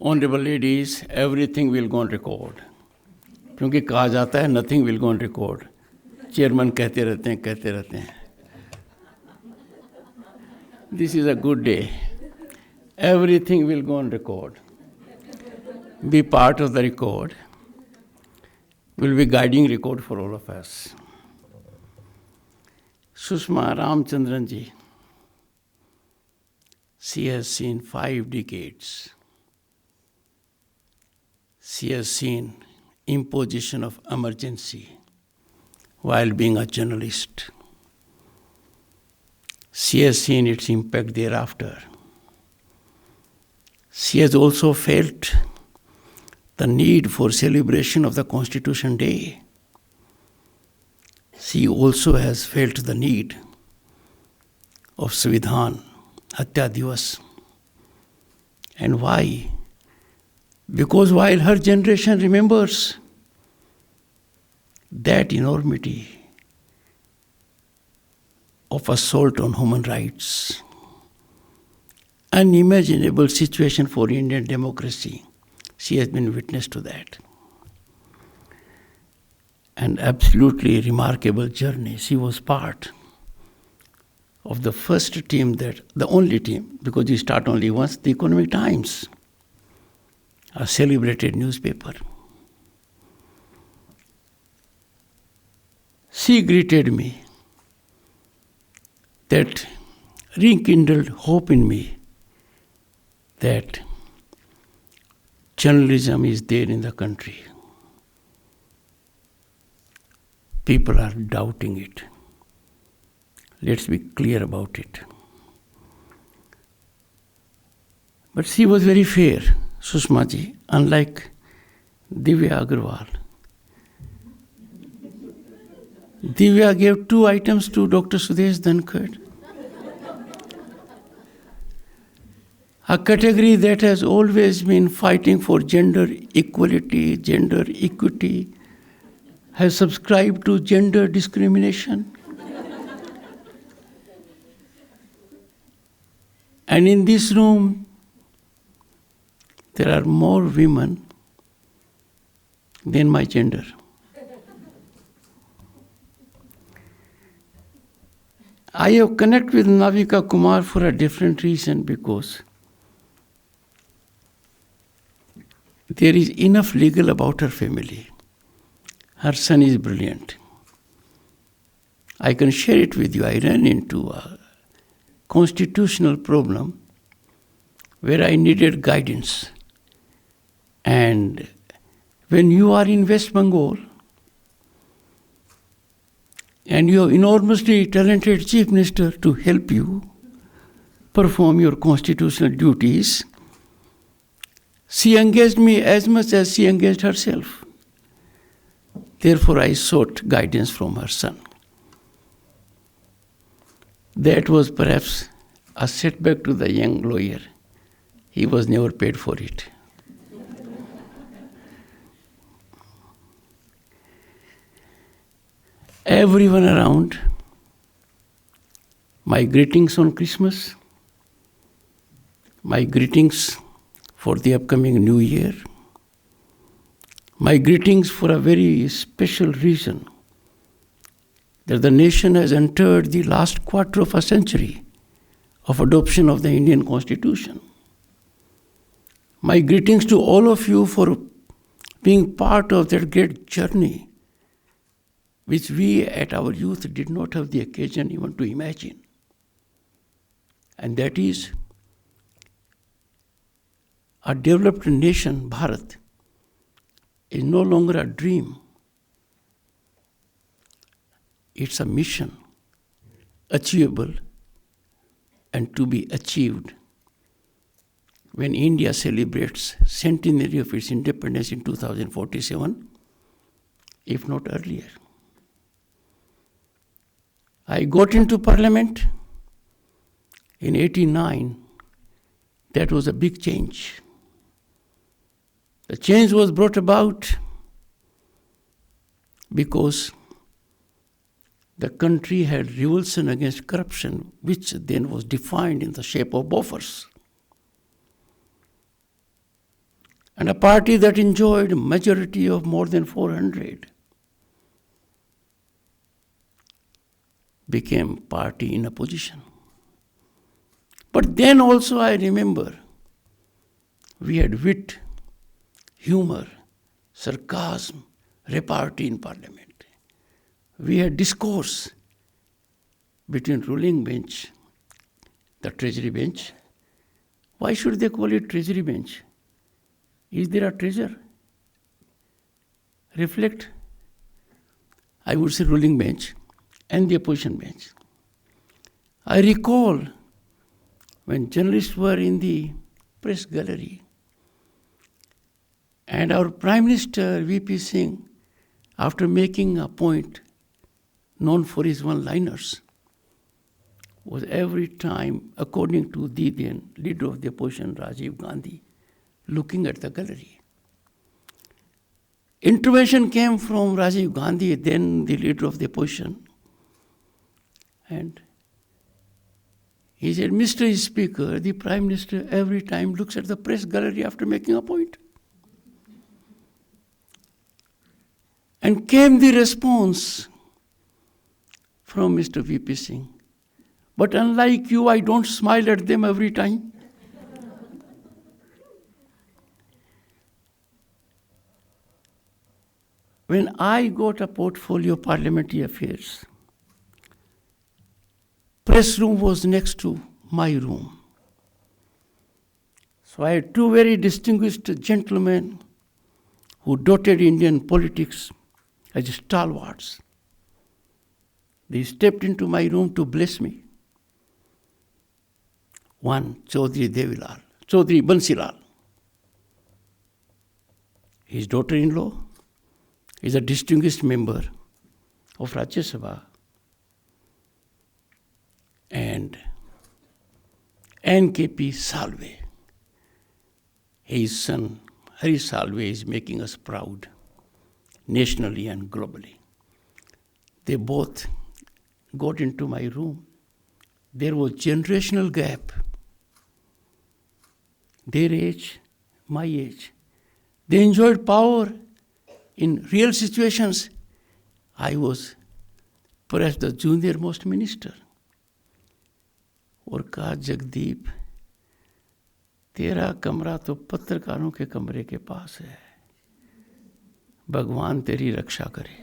Honorable ladies, everything will go on record. क्योंकि कहा जाता है nothing will go on record. Chairman कहते रहते हैं. This is a good day. Everything will go on record. Be part of the record. Will be guiding record for all of us. Sushma Ramchandran ji, she has seen 5 decades. She has seen imposition of emergency while being a journalist. She has seen its impact thereafter. She has also felt the need for celebration of the Constitution Day. She also has felt the need of Svidhan, Hatya Divas. And why? Because while her generation remembers that enormity of assault on human rights, unimaginable situation for Indian democracy, she has been witness to that. An absolutely remarkable journey. She was part of the first team, the only team, because you start only once, the Economic Times, a celebrated newspaper. She greeted me, that rekindled hope in me that journalism is there in the country. People are doubting it. Let's be clear about it. But she was very fair, Sushma ji, unlike Divya Agarwal. Divya gave 2 items to Dr. Sudesh Dhankhar. A category that has always been fighting for gender equality, gender equity, has subscribed to gender discrimination. And in this room, there are more women than my gender. I have connected with Navika Kumar for a different reason, because there is enough legal about her family. Her son is brilliant. I can share it with you. I ran into a constitutional problem where I needed guidance. And when you are in West Bengal and you have enormously talented Chief Minister to help you perform your constitutional duties, she engaged me as much as she engaged herself. Therefore, I sought guidance from her son. That was perhaps a setback to the young lawyer. He was never paid for it. Everyone around, my greetings on Christmas, my greetings for the upcoming New Year, my greetings for a very special reason, that the nation has entered the last quarter of a century of adoption of the Indian Constitution. My greetings to all of you for being part of that great journey which we at our youth did not have the occasion even to imagine. And that is a developed nation, Bharat, is no longer a dream. It's a mission, achievable and to be achieved when India celebrates centenary of its independence in 2047, if not earlier. I got into Parliament in 1989. That was a big change. The change was brought about because the country had revulsion against corruption, which then was defined in the shape of buffers. And a party that enjoyed majority of more than 400 became party in opposition. But then also I remember we had wit, humor, sarcasm, repartee in Parliament. We had discourse between ruling bench, the treasury bench. Why should they call it treasury bench? Is there a treasure? Reflect, I would say ruling bench and the opposition bench. I recall when journalists were in the press gallery and our Prime Minister VP Singh, after making a point known for his one-liners, was every time, according to the then leader of the opposition, Rajiv Gandhi, looking at the gallery. Intervention came from Rajiv Gandhi, then the leader of the opposition. And he said, Mr. Speaker, the Prime Minister every time looks at the press gallery after making a point. And came the response from Mr. VP Singh. But unlike you, I don't smile at them every time. When I got a portfolio of parliamentary affairs, press room was next to my room. So I had two very distinguished gentlemen who dotted Indian politics as stalwarts. They stepped into my room to bless me. One, Chaudhry Bansilal. His daughter-in-law is a distinguished member of Rajya Sabha. And NKP Salve, his son Hari Salve, is making us proud nationally and globally. They both got into my room. There was generational gap. Their age, my age. They enjoyed power in real situations. I was perhaps the junior most minister. और कहा, जगदीप, तेरा कमरा तो पत्रकारों के कमरे के पास है, भगवान तेरी रक्षा करे।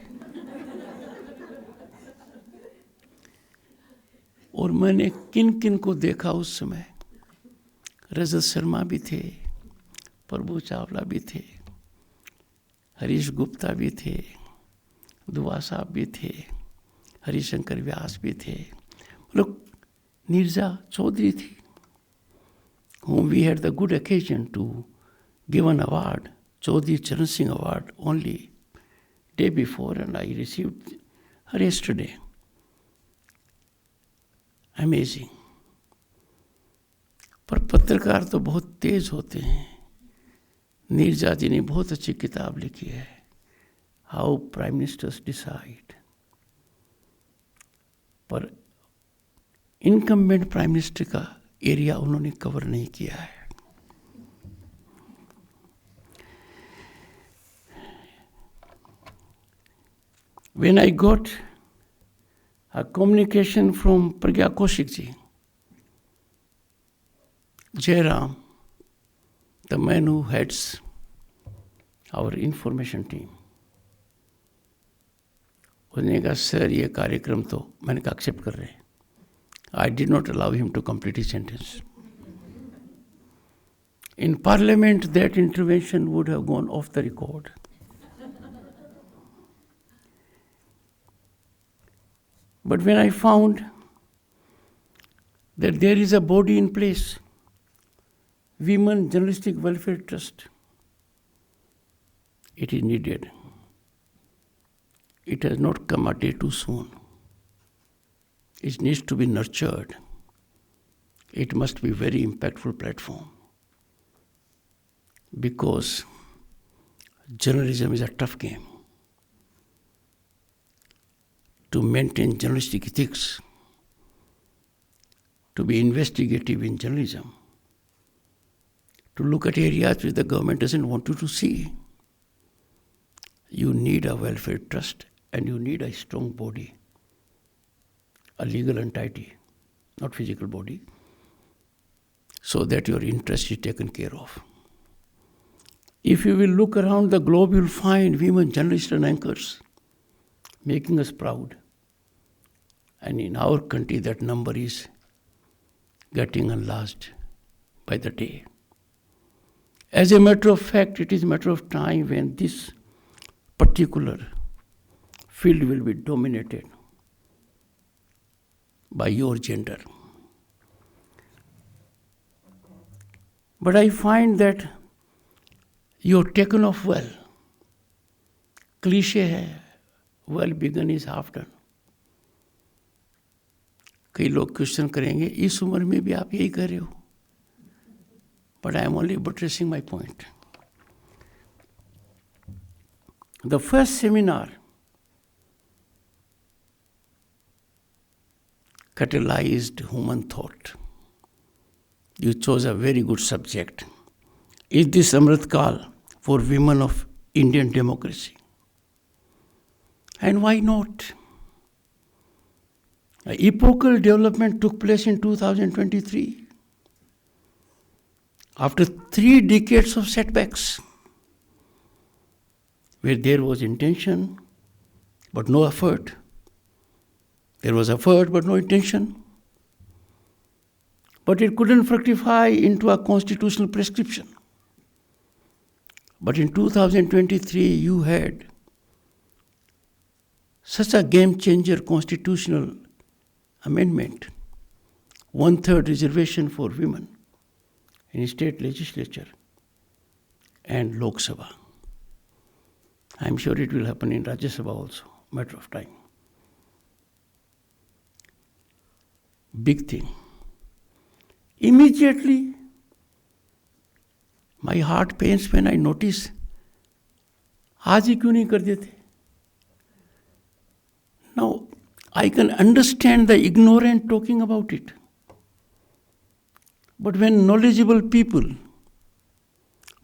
और मैंने किन किन को देखा उस समय। रजत शर्मा भी थे, प्रभु चावला भी थे, हरीश गुप्ता भी थे, दुआ साहब भी थे, हरिशंकर व्यास भी थे, मतलब Nirja Chaudhary thi, whom we had the good occasion to give an award, Chaudhary Charan Singh Award, only day before, and I received her yesterday. Amazing. पर पत्रकार तो बहुत तेज होते हैं. नीरजा जी ने बहुत अच्छी किताब लिखी है, How Prime Ministers Decide. पर इनकम्बेंट प्राइम मिनिस्टर का एरिया उन्होंने कवर नहीं किया है. When I got a communication from Pragya Kaushik ji, Jairam, the man who heads our information team, उसने कहा, सर ये कार्यक्रम तो मैंने कहा एक्सेप्ट कर रहे हैं. I did not allow him to complete his sentence. In Parliament, that intervention would have gone off the record. But when I found that there is a body in place, Women Journalistic Welfare Trust, it is needed. It has not come a day too soon. It needs to be nurtured. It must be a very impactful platform. Because journalism is a tough game. To maintain journalistic ethics, to be investigative in journalism, to look at areas which the government doesn't want you to see. You need a welfare trust and you need a strong body, a legal entity, not physical body, so that your interest is taken care of. If you will look around the globe, you'll find women journalists and anchors making us proud. And in our country, that number is getting enlarged by the day. As a matter of fact, it is a matter of time when this particular field will be dominated by your gender. But I find that you're taken off well. Cliche है, well begun is half done. कई लोग question करेंगे, इस उम्र में भी आप यही कर रहे हो? But I am only buttressing my point. The first seminar catalyzed human thought. You chose a very good subject. Is this Amrit Kal for women of Indian democracy? And why not? An epochal development took place in 2023. After 3 decades of setbacks, where there was intention but no effort, there was effort but no intention, but it couldn't fructify into a constitutional prescription. But in 2023, you had such a game-changer constitutional amendment, 1/3 reservation for women in state legislature and Lok Sabha. I'm sure it will happen in Rajya Sabha also, matter of time. Big thing. Immediately, my heart pains when I notice, आज ही क्यों नहीं कर देते? Now, I can understand the ignorant talking about it. But when knowledgeable people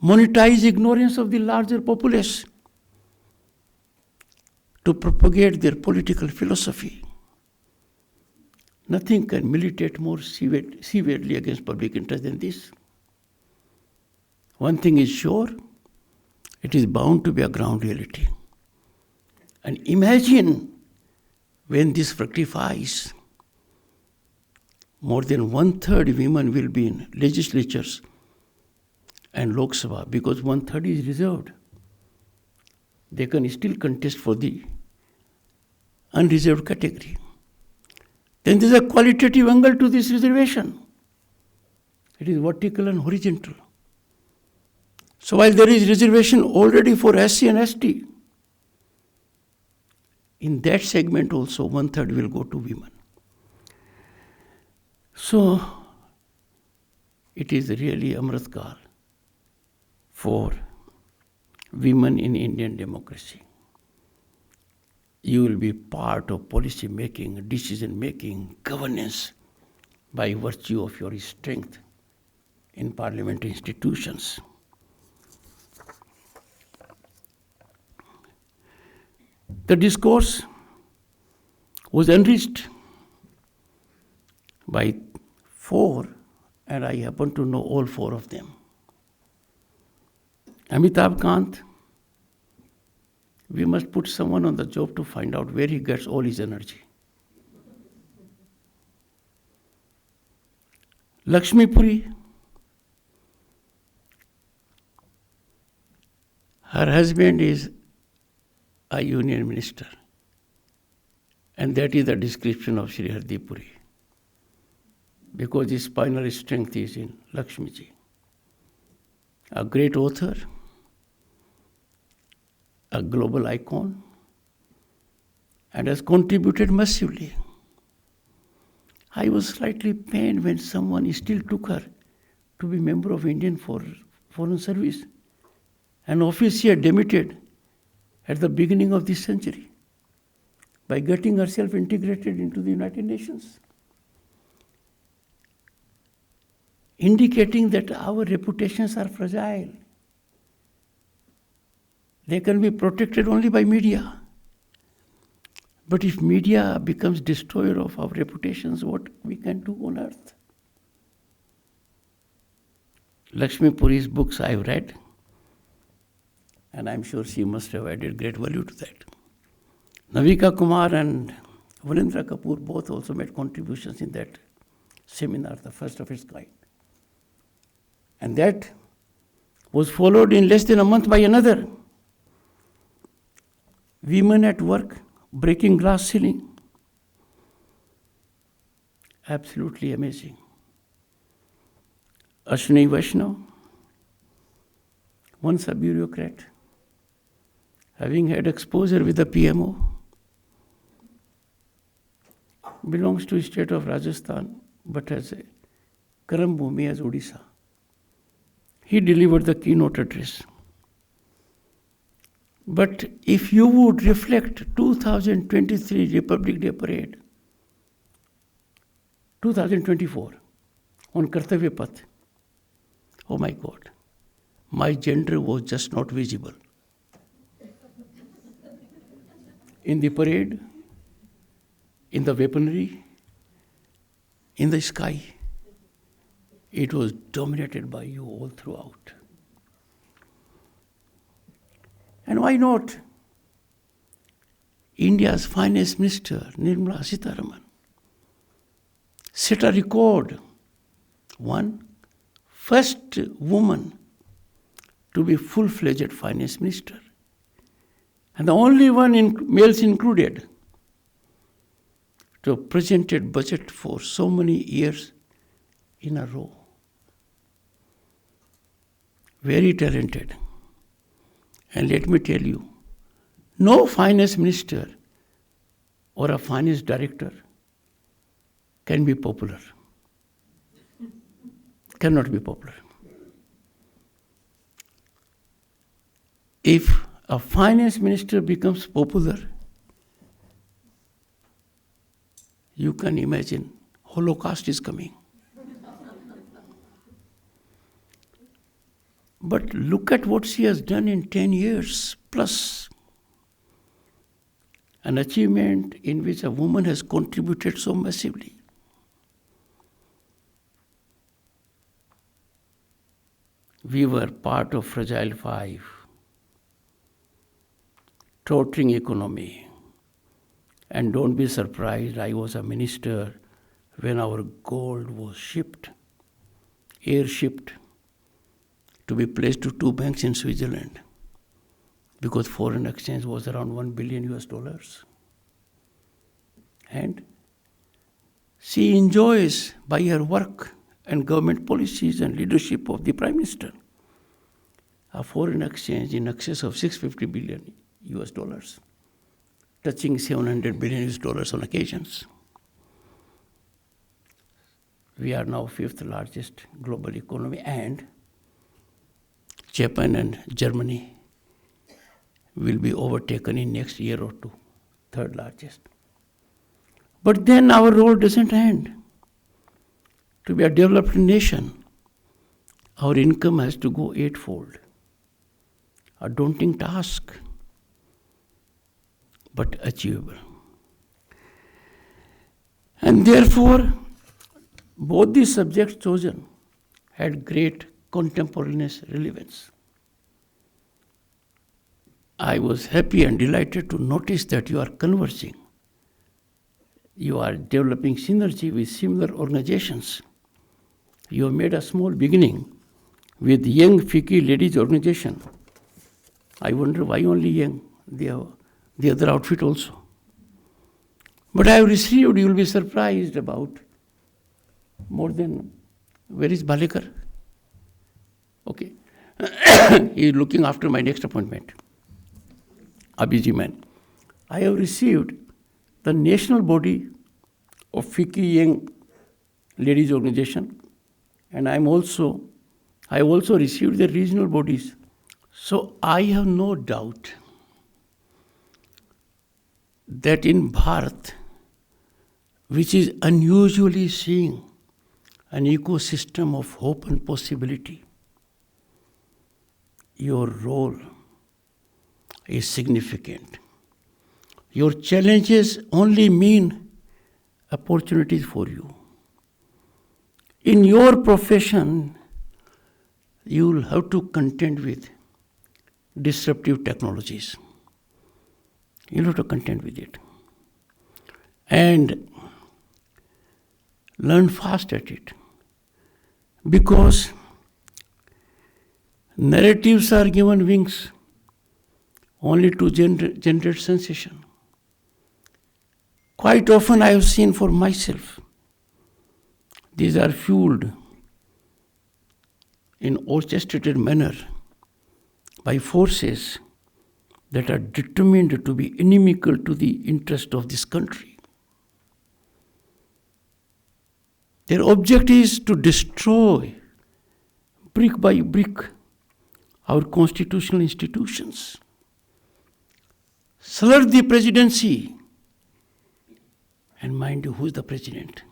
monetize ignorance of the larger populace to propagate their political philosophy, nothing can militate more severely against public interest than this. One thing is sure, it is bound to be a ground reality. And imagine when this fructifies, more than 1/3 women will be in legislatures and Lok Sabha, because 1/3 is reserved. They can still contest for the unreserved category. Then there is a qualitative angle to this reservation. It is vertical and horizontal. So while there is reservation already for SC and ST, in that segment also 1/3 will go to women. So it is really Amrit Kal for women in Indian democracy. You will be part of policy making, decision making, governance by virtue of your strength in parliamentary institutions. The discourse was enriched by 4, and I happen to know all 4 of them. Amitabh Kant, we must put someone on the job to find out where he gets all his energy. Lakshmi Puri, her husband is a union minister, and that is the description of Shri Jagdeep Puri, because his spinal strength is in Lakshmi ji. A great author, a global icon, and has contributed massively. I was slightly pained when someone still took her to be member of Indian Foreign Service, an office she had demoted at the beginning of this century by getting herself integrated into the United Nations. indicating that our reputations are fragile. They can be protected only by media. But if media becomes destroyer of our reputations, what we can do on earth? Lakshmi Puri's books I've read, and I'm sure she must have added great value to that. Navika Kumar and Vanindra Kapoor both also made contributions in that seminar, the first of its kind. And that was followed in less than a month by another. Women at work, breaking glass ceiling. Absolutely amazing. Ashwini Vaishnav, once a bureaucrat, having had exposure with the PMO, belongs to the state of Rajasthan, but has a Karam Bhumi as Odisha. He delivered the keynote address. But if you would reflect 2023 Republic Day Parade, 2024, on Kartavya Path, oh my God, my gender was just not visible. In the parade, in the weaponry, in the sky, it was dominated by you all throughout. And why not? India's finance minister, Nirmala Sitharaman, set a record. First woman to be full-fledged finance minister. And the only one, males included, to have presented budget for so many years in a row. Very talented. And let me tell you, no finance minister or a finance director can be popular. Cannot be popular. If a finance minister becomes popular, you can imagine Holocaust is coming. But look at what she has done in 10 years plus. An achievement in which a woman has contributed so massively. We were part of Fragile Five, tottering economy. And don't be surprised, I was a minister when our gold was shipped, air-shipped, to be placed to 2 banks in Switzerland, because foreign exchange was around $1 billion. And she enjoys, by her work and government policies and leadership of the Prime Minister, a foreign exchange in excess of $650 billion, touching $700 billion on occasions. We are now 5th largest global economy, and Japan and Germany will be overtaken in next year or two, 3rd largest. But then our role doesn't end. To be a developed nation, our income has to go 8-fold. A daunting task, but achievable. And therefore, both the subjects chosen had great contemporaneous relevance. I was happy and delighted to notice that you are conversing. You are developing synergy with similar organizations. You have made a small beginning with Young FICCI Ladies Organization. I wonder why only young, the other outfit also. But I have received, you will be surprised about, more than, where is Balekar? Okay. He is looking after my next appointment. Abhiji man. I have received the national body of FICCI Young Ladies Organization, and I have also received the regional bodies. So I have no doubt that in Bharat, which is unusually seeing an ecosystem of hope and possibility. Your role is significant. Your challenges only mean opportunities for you. In your profession, you will have to contend with disruptive technologies. You'll have to contend with it. And learn fast at it. Because narratives are given wings only to generate sensation. Quite often I have seen for myself, these are fueled in orchestrated manner by forces that are determined to be inimical to the interest of this country. Their object is to destroy, brick by brick, our constitutional institutions. Slur the presidency. And mind you, who is the president?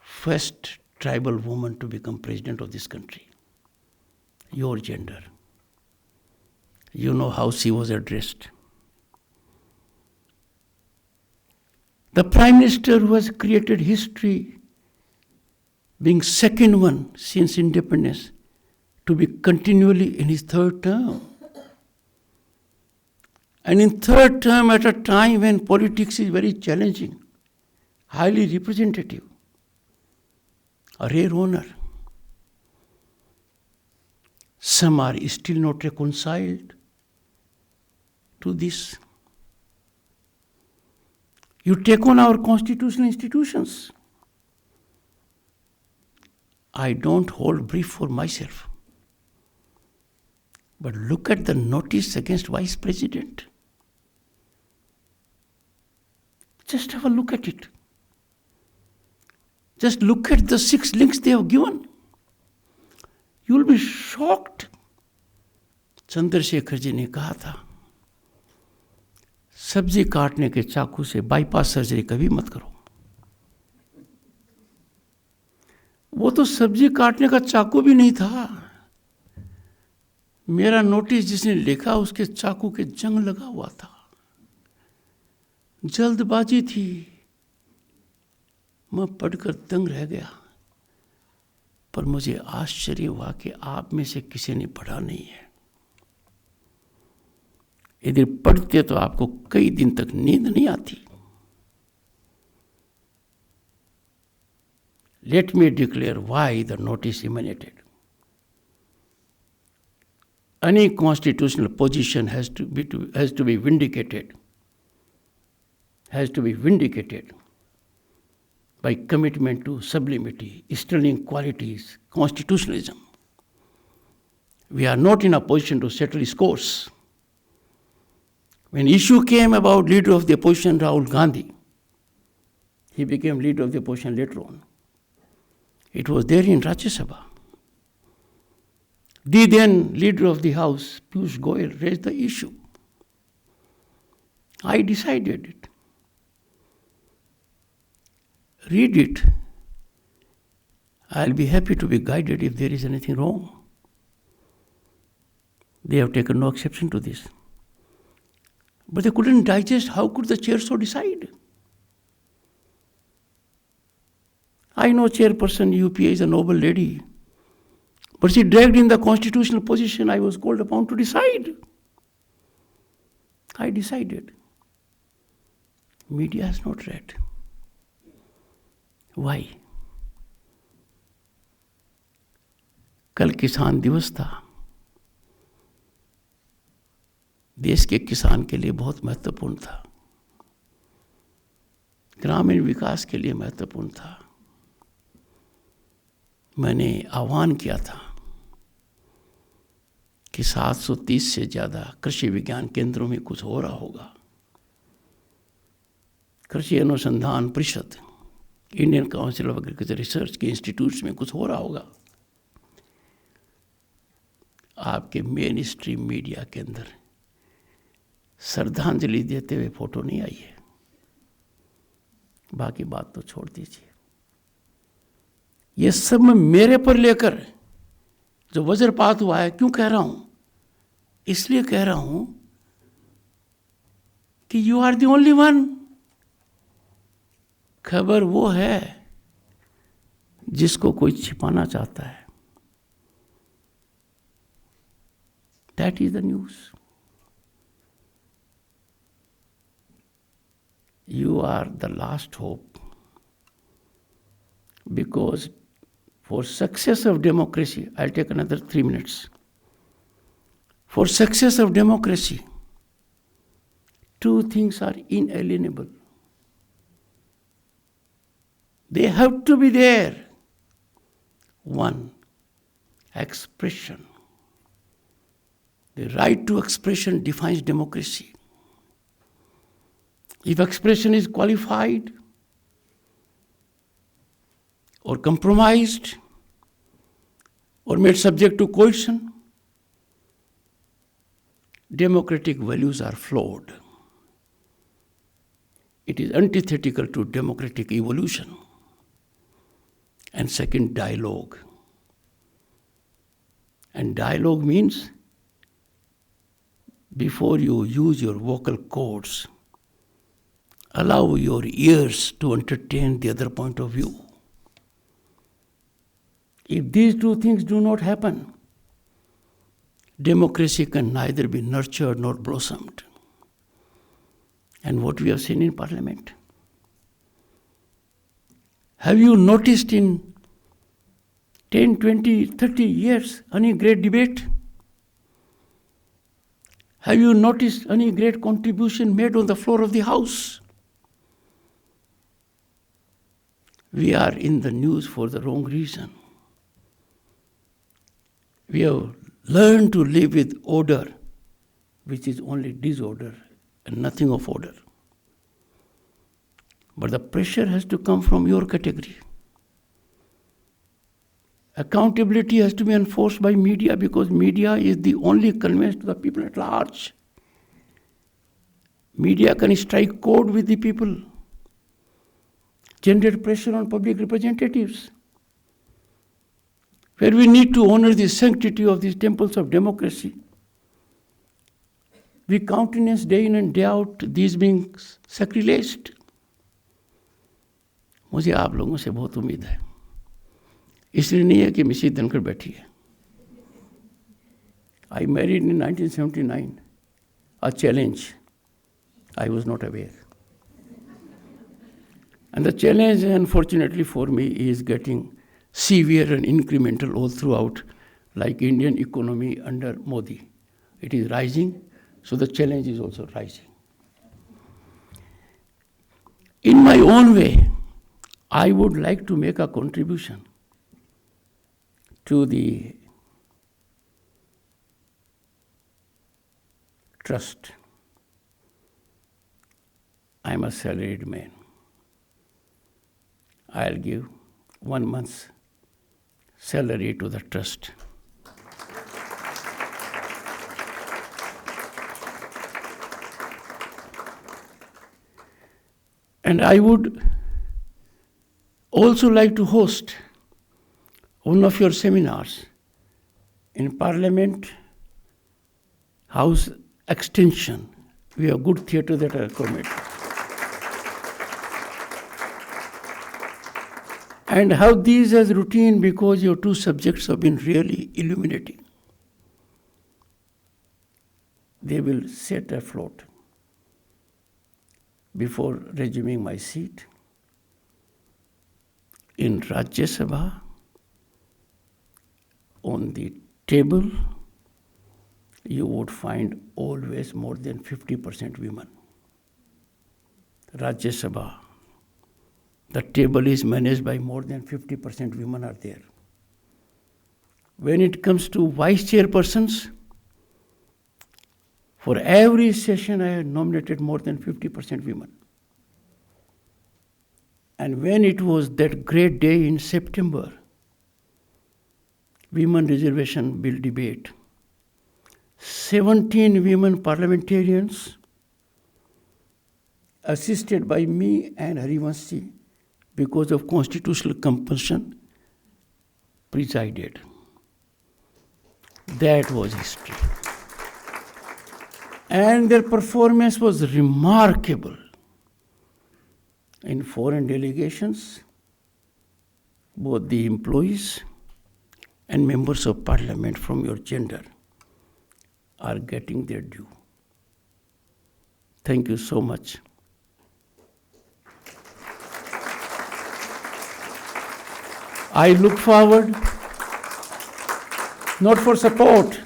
First tribal woman to become president of this country. Your gender. You know how she was addressed. The Prime Minister who has created history, being second one since independence, to be continually in his third term. And in third term, at a time when politics is very challenging, highly representative, a rare honor. Some are still not reconciled to this. You take on our constitutional institutions. I don't hold brief for myself. But look at the notice against Vice President. Just have a look at it. Just look at the 6 links they have given. You will be shocked. Chandrashekhar ji ने कहा था, सब्जी काटने के चाकू से bypass surgery कभी मत करो। वो तो सब्जी काटने का चाकू भी नहीं था। मेरा नोटिस जिसने लिखा उसके चाकू के जंग लगा हुआ था। जल्दबाजी थी। मैं पढ़कर दंग रह गया। पर मुझे आश्चर्य हुआ कि आप में से किसी ने पढ़ा नहीं है। यदि पढ़ते तो आपको कई दिन तक नींद नहीं आती। Let me declare why the notice emanated. Any constitutional position has to be vindicated. Has to be vindicated by commitment to sublimity, sterling qualities, constitutionalism. We are not in a position to settle scores. When issue came about leader of the opposition, Rahul Gandhi, he became leader of the opposition later on. It was there in Rajya Sabha. The then leader of the House, Piyush Goyal, raised the issue. I decided it. Read it. I'll be happy to be guided if there is anything wrong. They have taken no exception to this. But they couldn't digest. How could the chair so decide? I know chairperson UPA is a noble lady, but she dragged in the constitutional position I was called upon to decide. I decided. Media has not read. Why? कल किसान दिवस था। देश के किसान के लिए बहुत महत्वपूर्ण था। ग्रामीण विकास के लिए महत्वपूर्ण था। मैंने आह्वान किया था कि 730 से ज़्यादा कृषि विज्ञान केंद्रों में कुछ हो रहा होगा। कृषि अनुसंधान परिषद, Indian council of agriculture research के इंस्टीट्यूट्स में कुछ हो रहा होगा। आपके मेन स्ट्रीम मीडिया के अंदर श्रद्धांजलि देते हुए फोटो नहीं आई है। बाकी बात तो छोड़ दीजिए। ये सब मैं मेरे पर लेकर जो वज्रपात हुआ है, क्यों कह रहा हूं? इसलिए कह रहा हूं कि you are the only one. खबर वो है जिसको कोई छिपाना चाहता है। That is the news. You are the last hope. Because for success of democracy, I'll take another 3 minutes. For success of democracy, two things are inalienable. They have to be there. One, expression. The right to expression defines democracy. If expression is qualified or compromised or made subject to coercion, democratic values are flawed. It is antithetical to democratic evolution. And second, dialogue. And dialogue means before you use your vocal cords, allow your ears to entertain the other point of view. If these two things do not happen, democracy can neither be nurtured nor blossomed. And what we have seen in Parliament. Have you noticed in 10, 20, 30 years any great debate? Have you noticed any great contribution made on the floor of the House? We are in the news for the wrong reason. We have learned to live with order, which is only disorder and nothing of order. But the pressure has to come from your category. Accountability has to be enforced by media because media is the only conveyance to the people at large. Media can strike code with the people, generate pressure on public representatives, where we need to honor the sanctity of these temples of democracy. We countenance day in and day out these being sacrileged. मुझे आप लोगों से बहुत उम्मीद है, इसलिए नहीं है कि मिसेस धनखड़ बैठी है. I married in 1979, a challenge. I was not aware. And the challenge, unfortunately for me, is getting severe and incremental all throughout, like Indian economy under Modi. It is rising, so the challenge is also rising. In my own way, I would like to make a contribution to the trust. I am a salaried man. I'll give 1 month's salary to the trust. And I would also like to host one of your seminars in Parliament House Extension. We have good theatre that are accommodated. And have these as routine because your two subjects have been really illuminating. They will set afloat before resuming my seat. In Rajya Sabha, on the table, you would find always more than 50% women. Rajya Sabha, the table is managed by more than 50% women are there. When it comes to vice chairpersons, for every session I have nominated more than 50% women. And when it was that great day in September, Women Reservation Bill debate, 17 women parliamentarians, assisted by me and Harivanshi, because of constitutional compulsion, presided. That was history. And their performance was remarkable. In foreign delegations, both the employees and members of parliament from your gender are getting their due. Thank you so much. I look forward, not for support.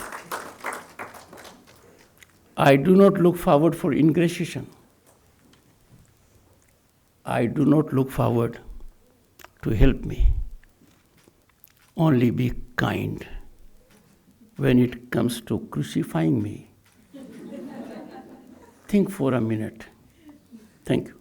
I do not look forward for ingratiation. I do not look forward to help me. Only be kind when it comes to crucifying me. Think for a minute. Thank you.